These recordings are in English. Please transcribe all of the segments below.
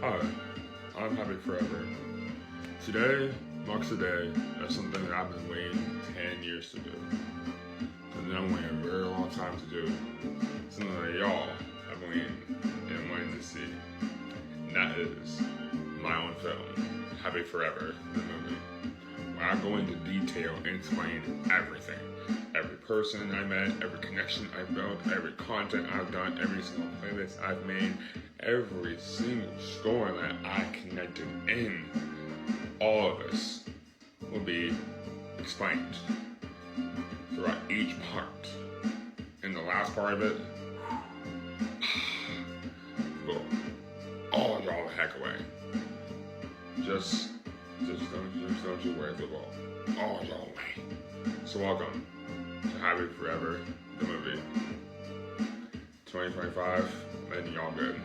Hi, I'm Happy Forever. Today marks the day of something that I've been waiting 10 years to do. Something I'm waiting a very long time to do. Something that y'all have been waiting and wanting to see. And that is my own film, Happy Forever, the movie. Where I go into detail and explain everything. Every person I met, every connection I built, every content I've done, every single playlist I've made, every single score that I connected in, all of this will be explained throughout each part. And the last part of it, go all y'all the heck away. Just don't you worry the ball. All y'all away. So welcome to Happy Forever, the movie. 2025, making y'all good.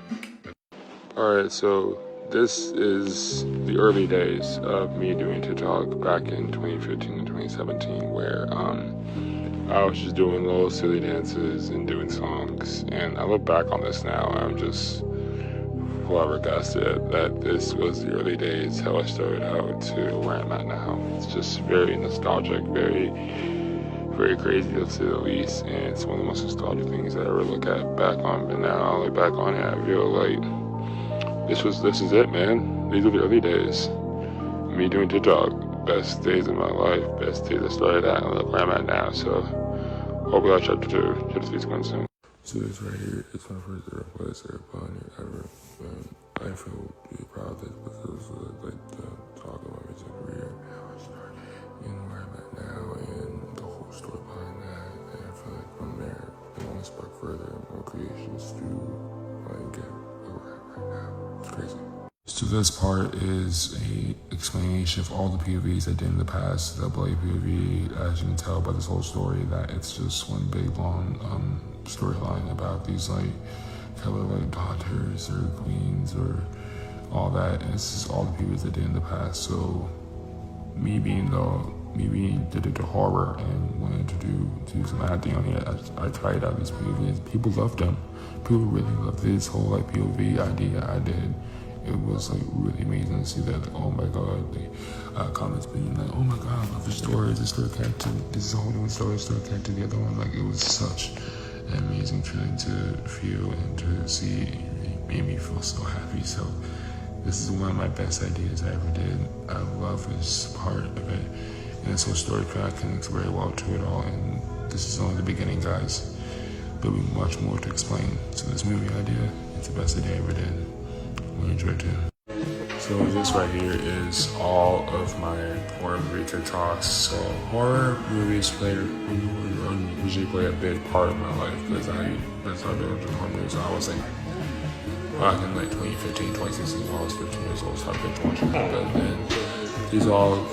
Alright, so this is the early days of me doing TikTok back in 2015 and 2017, where I was just doing little silly dances and doing songs. And I look back on this now, I'm just flabbergasted that this was the early days, how I started out to where I'm at now. It's just very nostalgic, very crazy to say the least, and it's one of the most nostalgic things I ever look at back on. But now I look back on it, I feel like this is it, man. These are the early days. Me doing TikTok, best days of my life, best days I started at, and look where I'm at now. So hopefully chapter 3 is coming soon. So this right here is my first ever place ever. I feel really proud of this because it was like the talk of my music career, how I started, and where I'm at now, and the whole story behind that. And I feel like from there, it only spark further and more creations to get where we're at right now. It's crazy. So this part is a explanation of all the POVs I did in the past. The Bloody POV, as you can tell by this whole story, that it's just one big long storyline about these like kind of like daughters or queens or all that. And it's just all the POVs I did in the past. So me being did it to horror and wanted to do some acting on it, I tried out these POVs. People loved them. People really loved this whole like POV idea I did. It was like really amazing to see that, like, oh my god, the comments being like, oh my god, I love the story, this story connected, this is a whole new story connected to the other one. Like, it was such an amazing feeling to feel and to see. It made me feel so happy. So this is one of my best ideas I ever did. I love this part of it, and this whole story connects very well to it all. And this is only the beginning, guys. There'll be much more to explain. So this movie idea, it's the best idea I ever did. I enjoyed it. So this right here is all of my horror movie TikToks. So horror movies usually play a big part of my life because I started watching horror movies when I was like back in like 2015, 2016, when I was 15 years old, started watching it. But then these all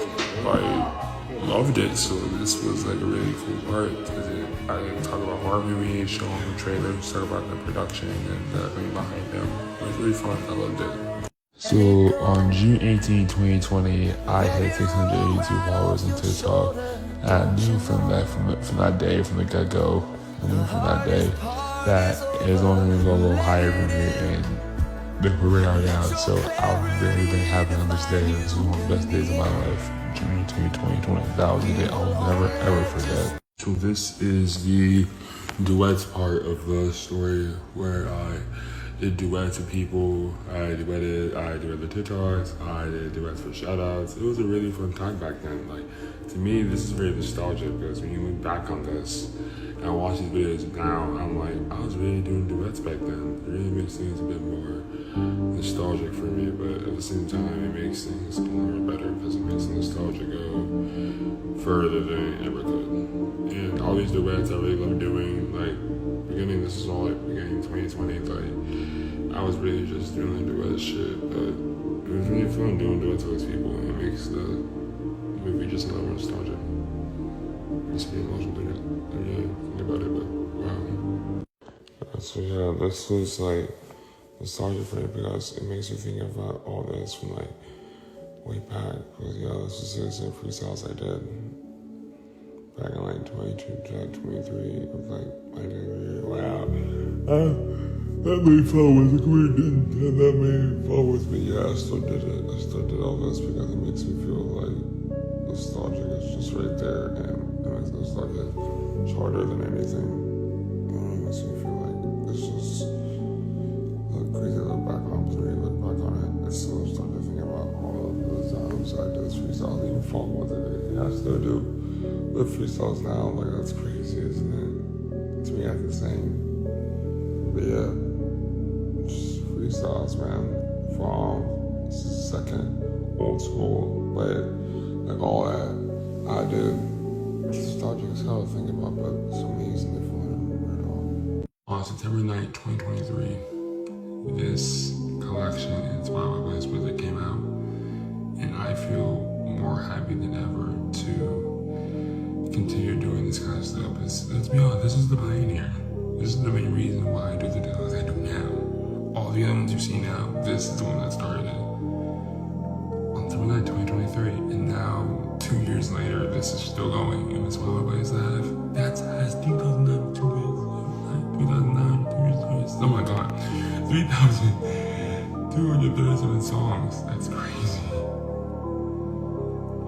loved it. So this was like a really cool part because I talk about horror movies, show them the trailers, talk about the production and the thing behind them. It was really fun. I loved it. So on June 18, 2020, I hit 682 followers on TikTok. And I knew from that day, from the get-go, from that day, that it was only going to go a little higher from here, and look where we are now. So I'm very, very happy on this day. This is one of the best days of my life. June 18, 2020. That was a day I'll never ever forget. So this is the duets part of the story where I did duets with people. I duetted the TikToks, I did duets for shoutouts. It was a really fun time back then. Like, to me, this is very nostalgic because when you look back on this and I watch these videos now, I'm like, I was really doing duets back then. It really makes things a bit more nostalgic for me, but at the same time, it makes things a little better because it makes the nostalgia go further than it ever could. And all these duets I really love doing, like, this is all like beginning 2020, like, I was really just doing the duet shit, but it was really fun doing duets with people, and it makes the movie just a little more nostalgic. Makes me emotional think about it, but wow. So yeah, this was like nostalgic for me because it makes me think about all this from like way back, because yeah, this was some freestyles I did back in like 22 to 23 of like my new year. Wow. that many followers. Like, we didn't have that many followers, but yeah, I still did it. I still did all this because it makes me feel like nostalgic is just right there, and it makes nostalgia harder than anything. And it makes me feel like it's just crazy to look back on. But when you look back on it, it's so starting to think about all of those times I did freestyles, even fun with it. Yeah, I still do with freestyles now. Like, that's crazy, isn't it? To me, that's insane. But yeah, just freestyles, man. From second, old school, but like all that I did. Nostalgic as hell to think about, but it's amazing if I don't remember it all. On September 9th, 2023, this collection Inspired by Vice Wizard came out, and I feel more happy than ever to continue doing this kind of stuff. Let's be honest, this is the pioneer. This is the main reason why I do the things I do now. All the other ones you see now, this is the one that started it. On September 9th, 2023, and now 2 years later, this is still going. And Inspired by Vice Live. That's 2009, 2 years later. 2009, 2 years later. Oh my god, 3,237 songs. That's crazy.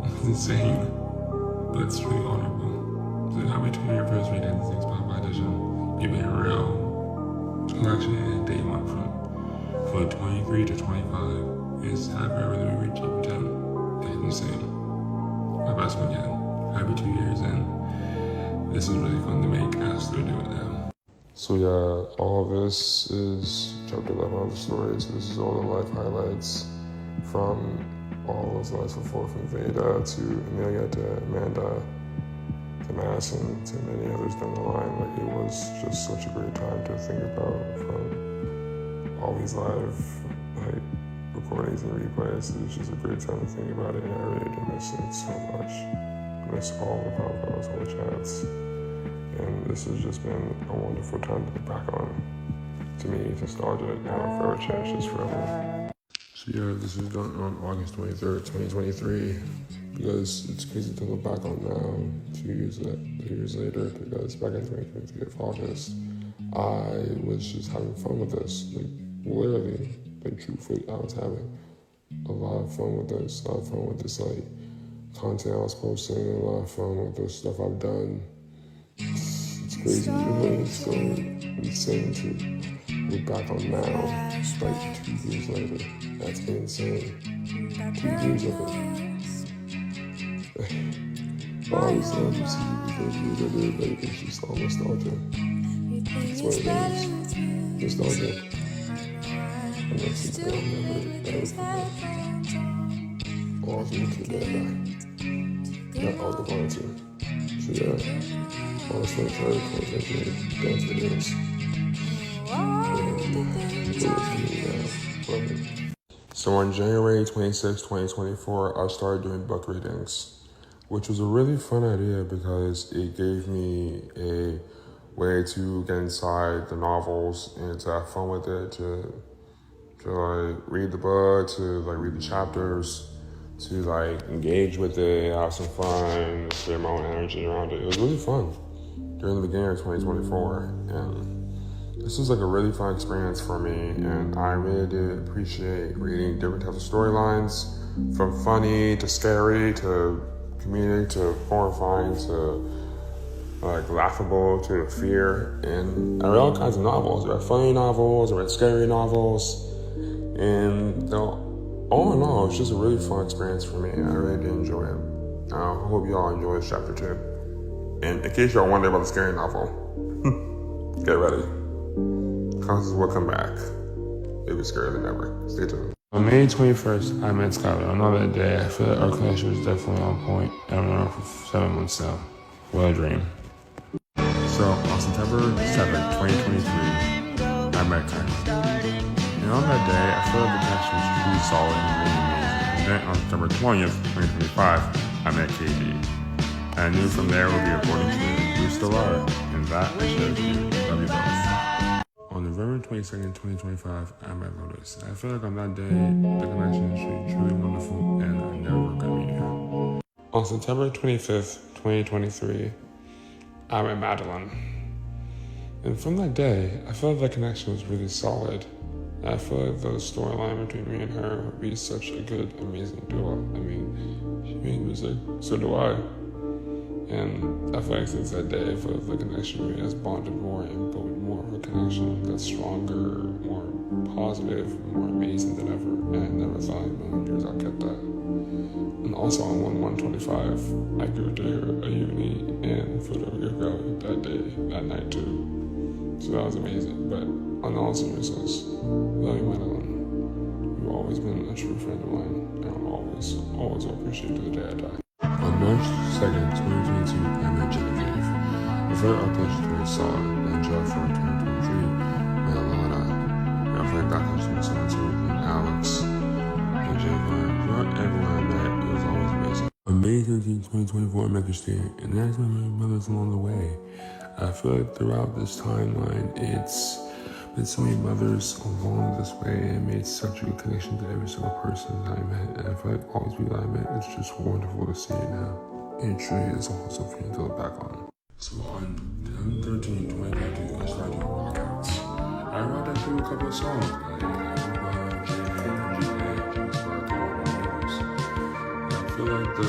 It's insane, but it's really honorable. So happy 2-year anniversary to this Inspired by Edition. Keeping it real. Collection and day month from 23 to 25 is happy ever we reach up 10. That's insane. My best one yet. Happy 2 years in. This is really fun to make. I still do it now. So yeah, all of this is chapter 11 of the story. So this is all the life highlights from all those lives before, from Veda to Amelia to Amanda to Madison to many others down the line. Like, it was just such a great time to think about, from all these live recordings and replays. It was just a great time to think about it, and I really do miss it so much. I miss all the convos, all the chats, and this has just been a wonderful time to look back on. To me, nostalgia, and I'll forever cherish this forever. So yeah, this was done on August 23rd, 2023, because it's crazy to look back on now, 2 years later, because back in 2023 of August, I was just having fun with this, like literally, like truthfully, I was having a lot of fun with this, like content I was posting, a lot of fun with the stuff I've done. It's crazy, it's so insane to look back on now, like 2 years later. That's insane. 2 years of it. All these times you see those years I did, like, it's just all nostalgia. That's what it is. Nostalgia. And that's something I'll never forget. All the way to that I all the going to. So yeah, August 23rd, 2023, dance videos. So on January 26, 2024, I started doing book readings, which was a really fun idea because it gave me a way to get inside the novels and to have fun with it, to like read the book, to like read the chapters, to like engage with it, have some fun, share my own energy around it. It was really fun during the beginning of 2024, and this was like a really fun experience for me, and I really did appreciate reading different types of storylines, from funny to scary to comedic to horrifying to like laughable to fear. And I read all kinds of novels. I read funny novels, I read scary novels, and all in all, it was just a really fun experience for me, and I really did enjoy it. I hope y'all enjoy this chapter too. And in case y'all wonder about the scary novel, get ready. Constance will come back. It'll be scarier than ever. Stay tuned. On May 21st, I met Skylar. On that day, I feel like our connection was definitely on point. I've known her for 7 months now. What a dream. So, on September 7th, 2023, I met Kyla. And on that day, I feel like the connection was truly solid and really amazing. And then on September 20th, 2025, I met KD. And I knew from there we'll be reporting to we still are. And that I share with you. Love you both. On November 22nd, 2025, I met Lotus. I feel like on that day, the connection is truly wonderful, and I never regret meeting her. On September 25th, 2023, I met Madeline. And from that day, I felt that connection was really solid. I feel like the storyline between me and her would be such a good, amazing duo. I mean, she made music, so do I. And I feel like since that day, I feel like the connection really has bonded more and built more of a connection that's stronger, more positive, more amazing than ever. And I never thought in a million years I'd get that. And also on 1/1/25, I grew to her a uni in Puerto Rico that day, that night too. So that was amazing. But on all seriousness, love you, Madeline. You've always been a true friend of mine, and I'll always appreciate you to the day I die. On March 2nd, 2022, I met Genevieve. A very uplifting very solid, and July 4th, 2023, met Alana. And I played back in 2017, and Alex, and Javon. Throughout everyone I met, it was always amazing. On May 13, 2024, I met Christine, and that's my brothers along the way. I feel like throughout this timeline, it's been so many mothers along this way and made such a good connection to every single person that I met. And I feel like all these people that I met, it's just wonderful to see it now. And it truly is awesome for you to look back on. So on 13, 2022, I started doing rockouts. I rocked out through a couple of songs, like I feel like the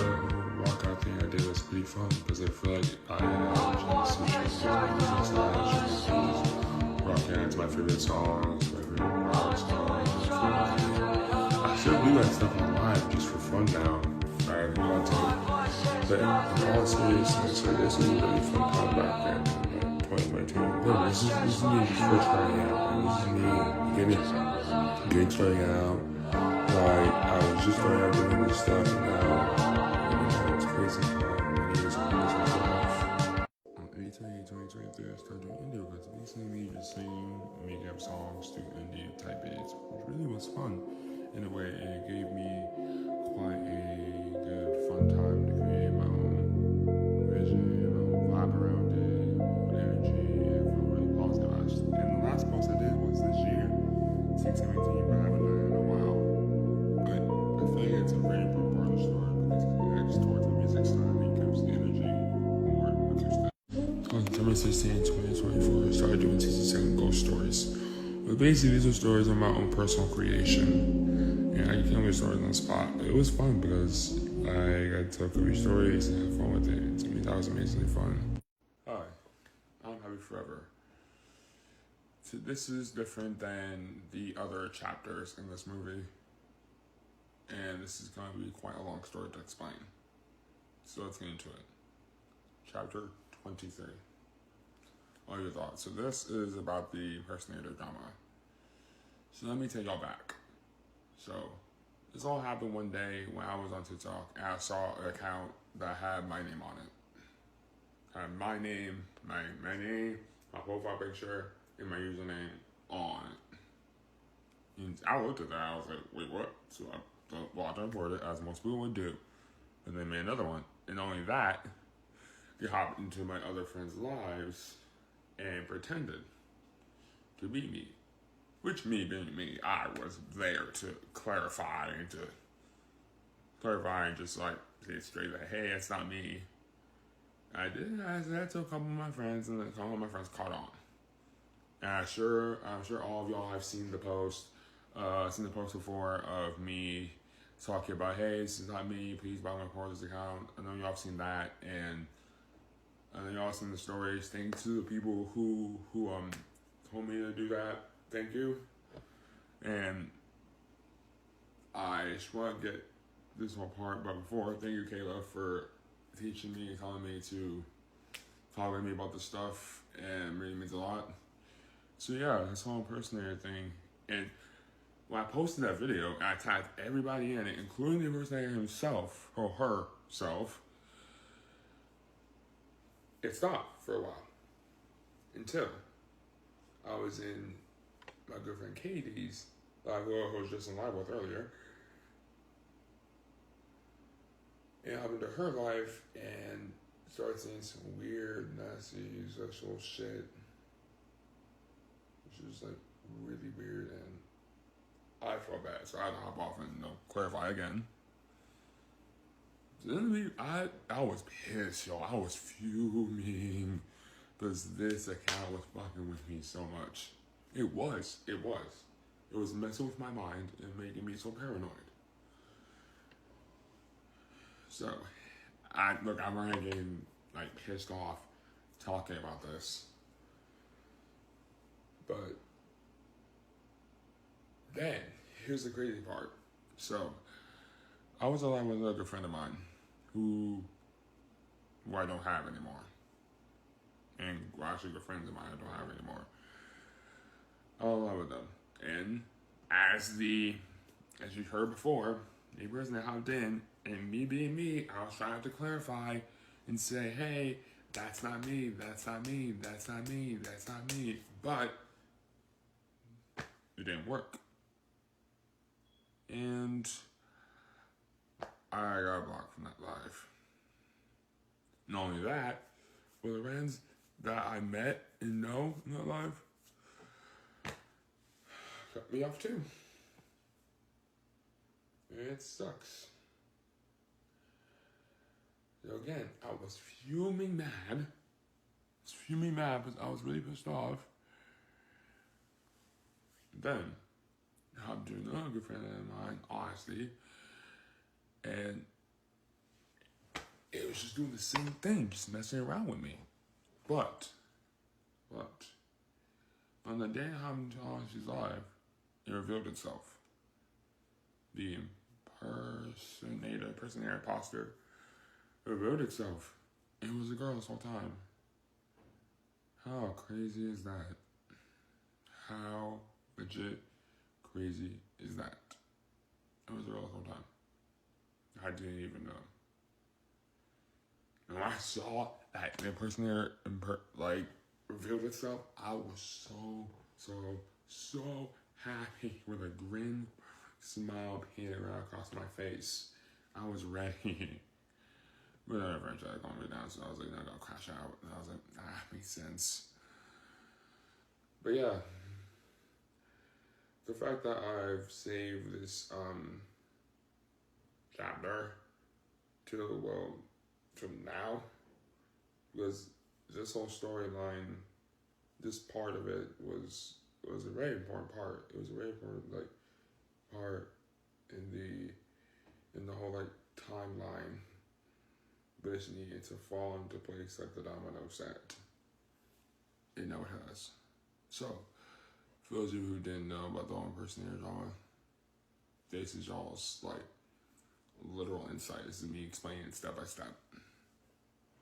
walkout thing I did was pretty fun because I feel like I rocking out to my favorite songs, my favorite rock songs. I still do that stuff on live just for fun now. I want to, but in all seriousness, like, this is a really fun time back then, like 2019. No, this is me just first starting out. This is me getting starting out. Like, I was just starting out doing this stuff, and now it's crazy fun. Many years of music stuff. On 2023, I started doing indie because basically me just singing, making up songs, doing indie type beats, which really was fun in a way, and it gave me quite a good fun time to create my own vision, my own vibe around it, my own energy, and felt really positive. And the last post I did was this year, 6/17, but I haven't done it in a while. But I feel like it's a very important part of the story because it connects towards the music style and keeps the energy more acoustic. On September 16, 2024, I started doing season 7 ghost stories. But basically, these are stories of my own personal creation. And I can only stories on the spot. But it was fun because I got to tell stories and have fun with it. To me, that was amazingly fun. Hi, I'm Happy Forever. So this is different than the other chapters in this movie. And this is going to be quite a long story to explain. So let's get into it. Chapter 23. All your thoughts. So this is about the impersonator drama. So let me take y'all back. So this all happened one day when I was on TikTok and I saw an account that had my name on it. I had my name, my profile picture, and my username on it. And I looked at that, I was like, wait, what? So I walked and reported it, as most people would do. And then made another one. And not only that, you hopped into my other friends' lives and pretended to be me. Which, me being me, I was there to clarify and just like say straight that, hey, it's not me. I did. I said that to a couple of my friends, and a couple of my friends caught on. And I'm sure all of y'all have seen the post before of me talking about, hey, this is not me. Please buy my this account. I know y'all have seen that, and then y'all seen the stories. Thanks to the people who told me to do that. Thank you. And I just want to get this whole part, but before, thank you, Kayla, for teaching me and telling me to talk to me about this stuff, and it really means a lot. So yeah, this whole impersonator thing, and when I posted that video, I tagged everybody in it, including the impersonator himself, or herself. It stopped for a while, until I was in my good friend Katie's, who I was just in live with earlier, and I hop into her life and started saying some weird, nasty, sexual shit, which was like really weird, and I felt bad, so I had to hop off and clarify again. So then I was pissed, y'all. I was fuming. because this account was fucking with me so much. It was. It was messing with my mind and making me so paranoid. So, I'm already getting like pissed off talking about this. But then, here's the crazy part. So, I was alive with another friend of mine who I don't have anymore. And actually, good friends of mine I don't have anymore. I was alive with them. And as you heard before, the person that hopped in, and me being me, I was trying to clarify and say, hey, that's not me, that's not me, that's not me, that's not me. But it didn't work. And I got blocked from that live. Not only that, but the friends that I met and know in that live cut me off too. And it sucks. So again, I was fuming mad. Because I was really pissed off. Then, I'm doing another good friend of mine, honestly, and it was just doing the same thing, just messing around with me. But, on the day I'm on she's live, it revealed itself. The impersonator, imposter, revealed itself. It was a girl this whole time. How crazy is that? How legit crazy is that? It was a girl this whole time. I didn't even know. And when I saw that the impersonator revealed itself, I was so happy with a grin, smile painted right across my face. I was ready. But then eventually I calmed me down, so I was like, no, I'm gonna crash out. And I was like, that makes sense. But yeah, the fact that I've saved this chapter from now, because this whole storyline, this part of it was a very important part. It was a very important part in the whole timeline. But it needed to fall into place like the domino set. And now it has. So, for those of you who didn't know about the whole impersonator drama, this is y'all's literal insight. This is me explaining it step by step.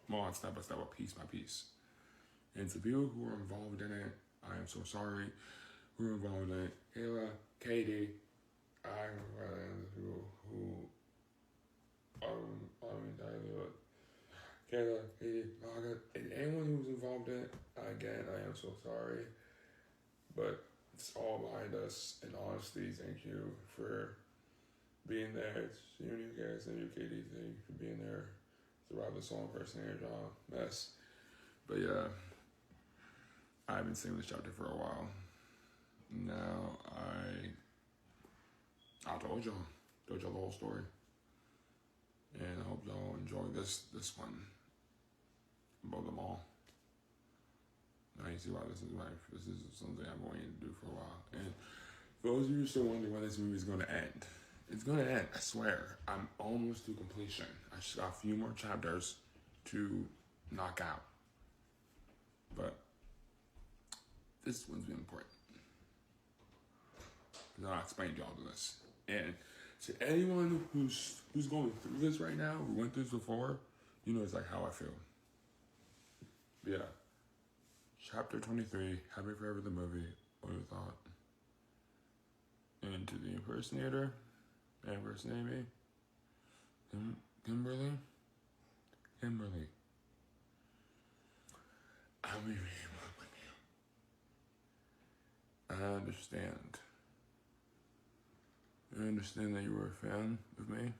Well, not step by step, but piece by piece. And to people who were involved in it, I am so sorry. Who were involved in it? Kayla, Katie, I'm people who Kayla, Katie, Margaret, and anyone who was involved in it, again, I am so sorry. But it's all behind us, and honestly, thank you for being there. It's you guys, and you, Katie, thank you for being there throughout this whole impersonator mess. But yeah, I've been saying this chapter for a while. Now I told y'all the whole story. And I hope y'all enjoy this one above them all. Now you see why this is life. This is something I've been waiting to do for a while. And for those of you still wondering when this movie is going to end, it's going to end, I swear. I'm almost to completion. I just got a few more chapters to knock out. But this one's been important. Because I'll explain to y'all this. And to anyone who's going through this right now, who went through this before, you know it's how I feel. But yeah. Chapter 23, Happy Forever the movie, what you thought? And to the impersonator, impersonating me, Kimberly, I'll be real with you. I understand. I understand that you were a fan of me.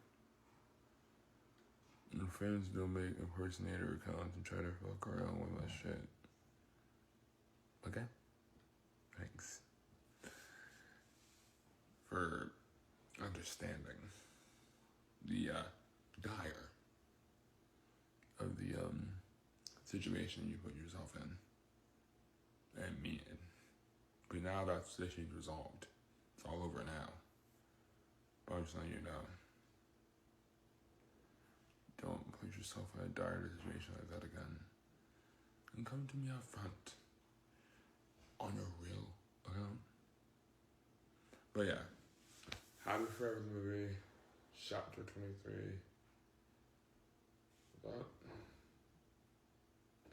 And fans don't make impersonator accounts and try to fuck around with my shit. Okay? Thanks for understanding the dire of the situation you put yourself in. movie now, that situation's resolved. It's all over now. But I'm just letting you know. Don't put yourself in a dire situation like that again. And come to me up front. On your real account. But yeah. Happy Forever the movie. Chapter 23. But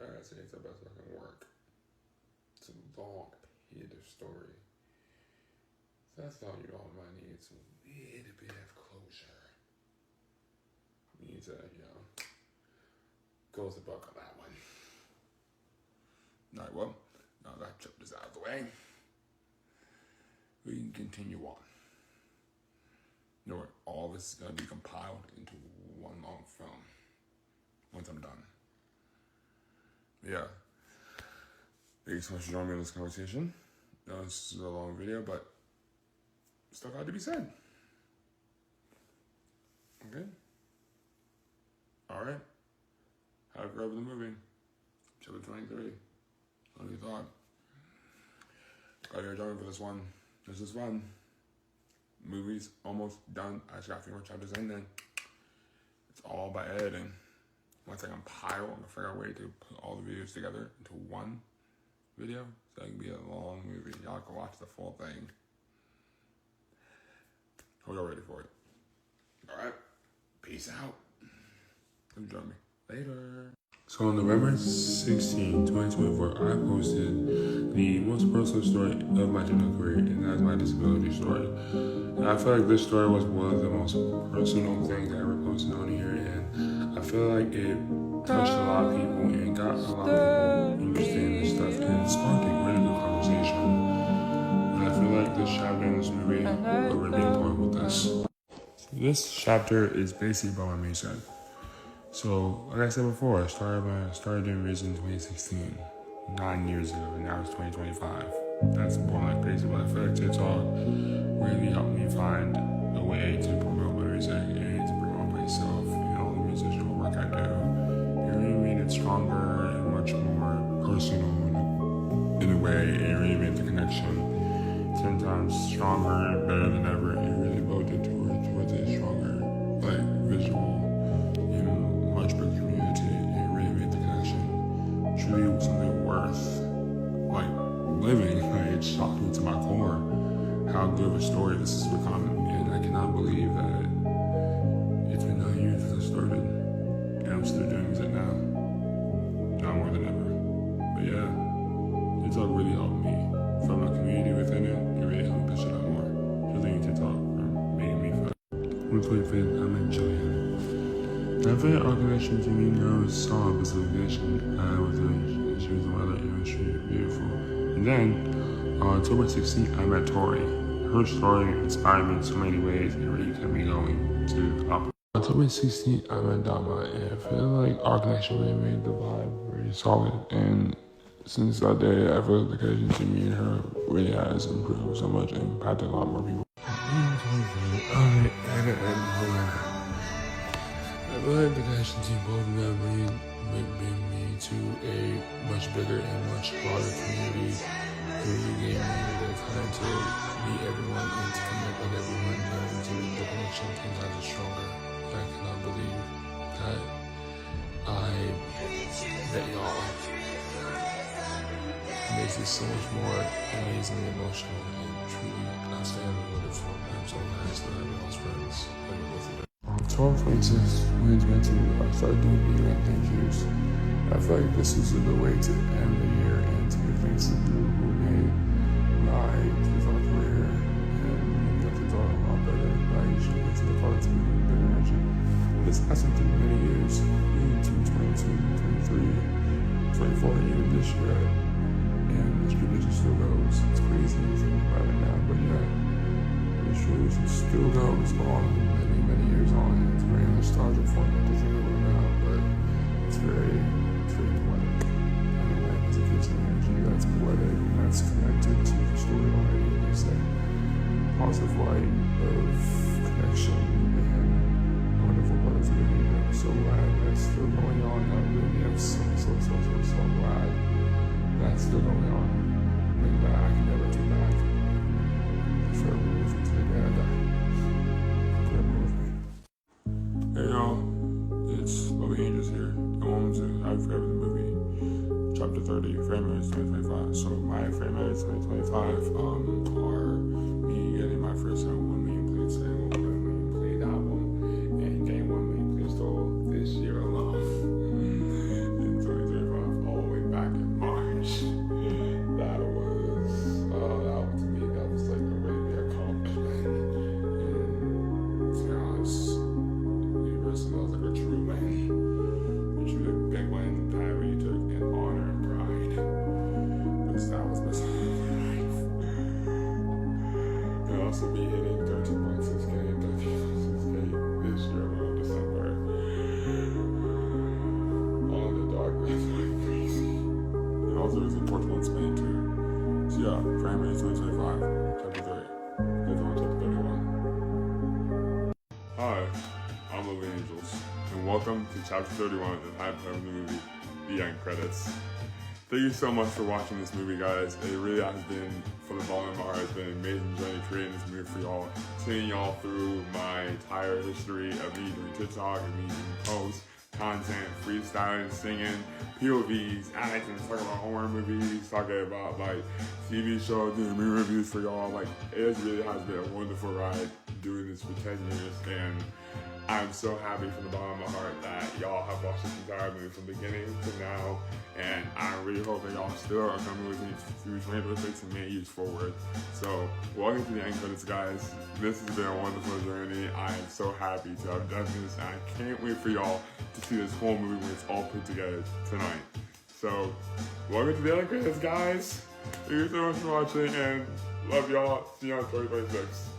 I'd say it's the best fucking work. It's a long, hideous story. So that's all you all might need. It's a little bit of closure. You need to, close the book on that one. Alright, well, now that chapter's out of the way, we can continue on. You know what? All this is going to be compiled into one long film once I'm done. Yeah. Thank you so much for joining me in this conversation. This is a long video, but stuff had to be said. Okay? Alright. Happy Forever the movie. Chapter 23. What have you thought? Glad you're joining for this one. This is fun. Movie's almost done. I just got a few more chapters in then. It's all by editing. Once I compile, I'm gonna figure out a way to put all the videos together into one video, so it can be a long movie. Y'all can watch the full thing. Hope y'all ready for it. Alright. Peace out. Come join me later. So on November 16, 2024, I posted the most personal story of my general career, and that's my disability story. And I feel like this story was one of the most personal things I ever posted on here, and I feel like it touched a lot of people and got a lot of people interested in this stuff, and it sparked a really good conversation. And I feel like this chapter in this movie was really important with this. This chapter is basically about my main son. So, like I said before, I started doing videos in 2016, 9 years ago, and now it's 2025. That's born like crazy, but I feel like TikTok really helped me find a way to promote my music and to promote myself and all the musician work I do. It really made it stronger and much more personal in a way. It really made the connection 10 times stronger and better than ever. It really built it towards a stronger, visual, much bigger community. It really made the connection truly something worth living. It shocked me to my core how good of a story this has become, and I cannot believe that it's been 9 years since I started, and I'm still doing music now. Now more than ever. But yeah, TikTok really helped me. From my community within it, it really helped me push it out more. So thank you TikTok for making me feel. On the 25th, I met Jillian. I feel like our connection to me now is solid with the vision I was in. She was a mother and she was beautiful. And then, on October 16th, I met Tori. Her story inspired me in so many ways and really kept me going to the opposite. On October 16th, I met Dama, and I feel like our connection really made the vibe very solid. And since that day, I feel like the connection to me and her really has improved so much and impacted a lot more people. I feel like the connection to both of them really bring me to a much bigger and much broader community. It really gave me the time to meet everyone and to connect with everyone and to make the connection 10 times stronger. I cannot believe that I met y'all. It makes it so much more amazingly emotional and truly outstanding. I'm so nice that I have those friends like both of them. October 26th, 2022, I started doing year-end thank yous. I feel like this is a good way to end the year and to give thanks to people who made my TikTok career and made my TikTok a lot better. I usually get to the parts with better energy. This hasn't been many years, into 22, 23, 24, even this year. And this tradition still goes. It's crazy to think about it now, but yeah, this tradition still goes on many years on. It's very nostalgic for me to think about now, but it's very poetic. And it has a gives energy that's poetic and that's connected to the storyline. And there's that positive light of connection and wonderful positivity. I'm so glad that's still going on. I really am so glad that's still going on. Like that, I can never do that. chapter 30, Framers 2025. So my Framers 2025 are me getting my first 1 million play sale, 1 million played album, and getting 1 million play store this year alone. In 2025, all the way back in March. That was to me, that was like a really big accomplishment. And to be honest, Universal was like a true win. A true big win that I really took in honor and pride. Because that was missing in my life. And also be hitting 13.6K and 13.6K this year around December. All the darkness went crazy. And also it was in Portugal and Spain too. So yeah, Framers 2025, chapter 30. That's on chapter 31. Hi, I'm Lily Angels, and welcome to chapter 31 of the high point of the movie, The End Credits. Thank you so much for watching this movie, guys. It really has been, from the bottom of my heart, it's been an amazing journey creating this movie for y'all, seeing y'all through my entire history of me doing TikTok and me doing posts, content, freestyling, singing, POVs, acting, talking about horror movies, talking about like TV shows, doing movie reviews for y'all. Like, it really has been a wonderful ride doing this for 10 years, and I'm so happy from the bottom of my heart that y'all have watched this entire movie from beginning to now, and I really hope that y'all still are coming with me through 2026 and many years forward. So, welcome to the end credits, guys. This has been a wonderful journey. I am so happy to have done this, and I can't wait for y'all to see this whole movie when it's all put together tonight. So, welcome to the end credits, guys. Thank you so much for watching, and love y'all. See you on 2026.